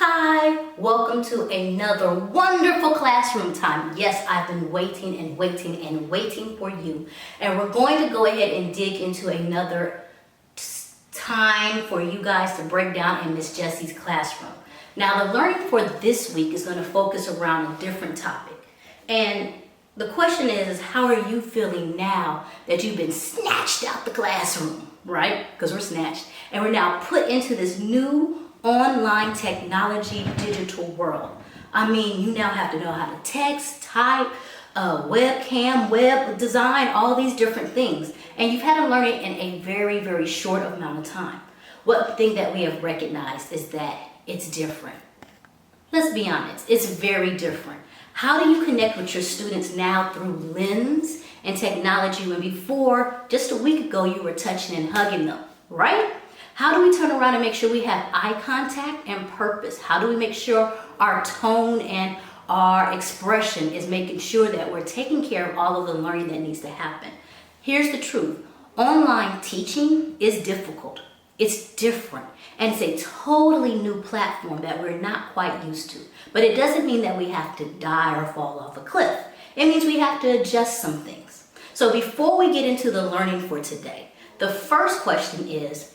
Hi, welcome to another wonderful classroom time. Yes, I've been waiting and waiting and waiting for you. And we're going to go ahead and dig into another time for you guys to break down in Miss Jessie's classroom. Now, the learning for this week is going to focus around a different topic. And the question is how are you feeling now that you've been snatched out the classroom, right? Because we're snatched. And we're now put into this new online technology digital world. I mean, you now have to know how to text, type, webcam, web design, all these different things. And you've had to learn it in a very, very short amount of time. One thing that we have recognized is that it's different. Let's be honest, it's very different. How do you connect with your students now through Lens and technology when before, just a week ago, you were touching and hugging them, right? How do we turn around and make sure we have eye contact and purpose? How do we make sure our tone and our expression is making sure that we're taking care of all of the learning that needs to happen? Here's the truth. Online teaching is difficult. It's different. And it's a totally new platform that we're not quite used to. But it doesn't mean that we have to die or fall off a cliff. It means we have to adjust some things. So before we get into the learning for today, the first question is,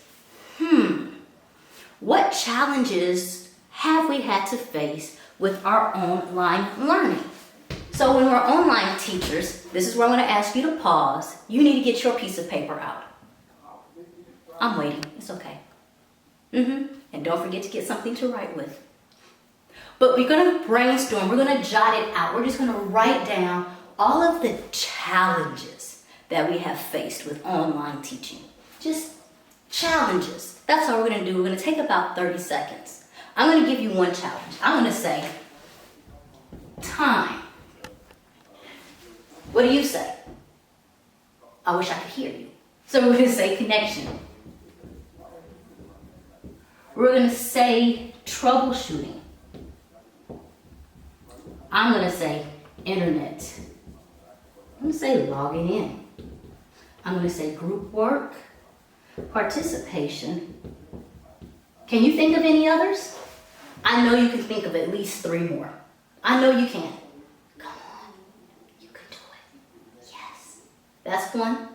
what challenges have we had to face with our online learning? So when we're online teachers, this is where I'm going to ask you to pause. You need to get your piece of paper out. I'm waiting. It's okay. And don't forget to get something to write with. But we're going to brainstorm. We're going to jot it out. We're just going to write down all of the challenges that we have faced with online teaching. Just challenges. That's all we're going to do. We're going to take about 30 seconds. I'm going to give you one challenge. I'm going to say time. What do you say? I wish I could hear you. So we're going to say connection. We're going to say troubleshooting. I'm going to say internet. I'm going to say logging in. I'm going to say group work, participation. Can you think of any others? I know you can think of at least 3 more. I know you can. Come on, you can do it. Yes. That's 1.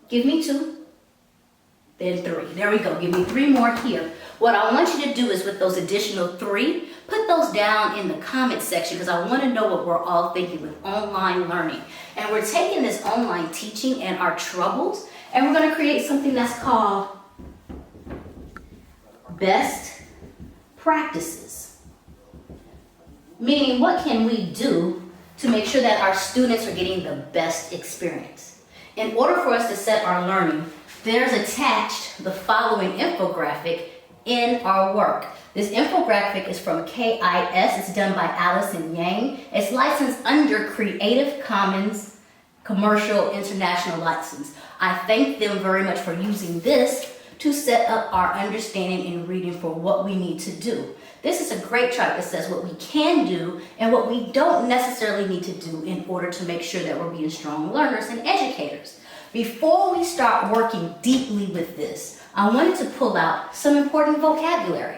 Give me 2. Then 3. There we go. Give me 3 more here. What I want you to do is with those additional 3, put those down in the comment section because I want to know what we're all thinking with online learning. And we're taking this online teaching and our troubles, and we're going to create something that's called best practices. Meaning, what can we do to make sure that our students are getting the best experience? In order for us to set our learning, there's attached the following infographic in our work. This infographic is from KIS. It's done by Allison Yang. It's licensed under Creative Commons Commercial International License. I thank them very much for using this to set up our understanding and reading for what we need to do. This is a great chart that says what we can do and what we don't necessarily need to do in order to make sure that we're being strong learners and educators. Before we start working deeply with this, I wanted to pull out some important vocabulary.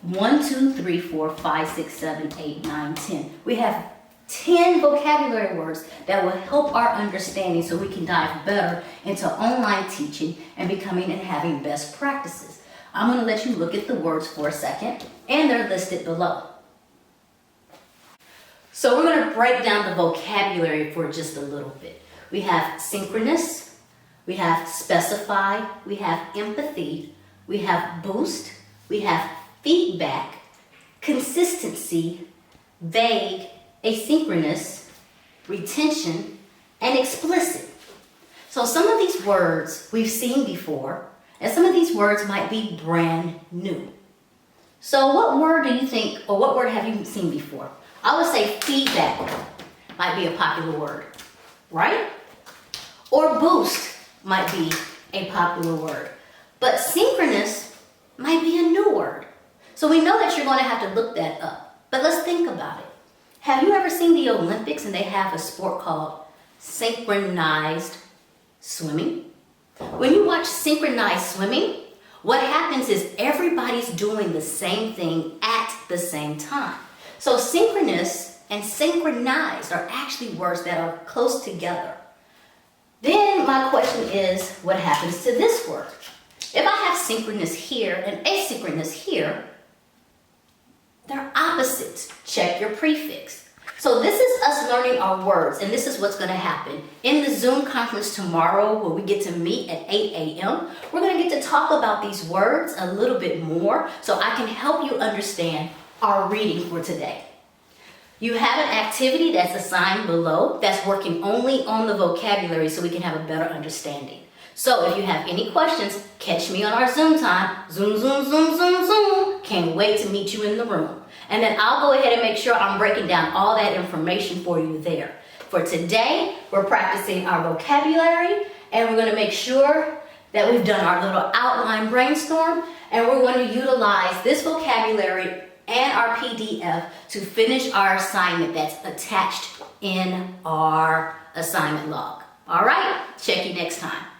1, 2, 3, 4, 5, 6, 7, 8, 9, 10. We have 10 vocabulary words that will help our understanding so we can dive better into online teaching and becoming and having best practices. I'm going to let you look at the words for a second, and they're listed below. So we're going to break down the vocabulary for just a little bit. We have synchronous, we have specify, we have empathy, we have boost, we have feedback, consistency, vague, asynchronous, retention, and explicit. So some of these words we've seen before, and some of these words might be brand new. So what word do you think, or what word have you seen before? I would say feedback might be a popular word, right? Or boost might be a popular word. But synchronous might be a new word. So we know that you're going to have to look that up. But let's think about it. Have you ever seen the Olympics and they have a sport called synchronized swimming? When you watch synchronized swimming, What happens is everybody's doing the same thing at the same time. So synchronous and synchronized are actually words that are close together. Then my question is, what happens to this word? If I have synchronous here and asynchronous here, they're opposites. Check your prefix. So this is us learning our words, and this is what's going to happen. In the Zoom conference tomorrow, where we get to meet at 8 a.m., we're going to get to talk about these words a little bit more so I can help you understand our reading for today. You have an activity that's assigned below that's working only on the vocabulary so we can have a better understanding. So if you have any questions, catch me on our Zoom time. Zoom, zoom, zoom, zoom, zoom. Can't wait to meet you in the room. And then I'll go ahead and make sure I'm breaking down all that information for you there. For today, we're practicing our vocabulary, and we're going to make sure that we've done our little outline brainstorm, and we're going to utilize this vocabulary and our PDF to finish our assignment that's attached in our assignment log. All right, check you next time.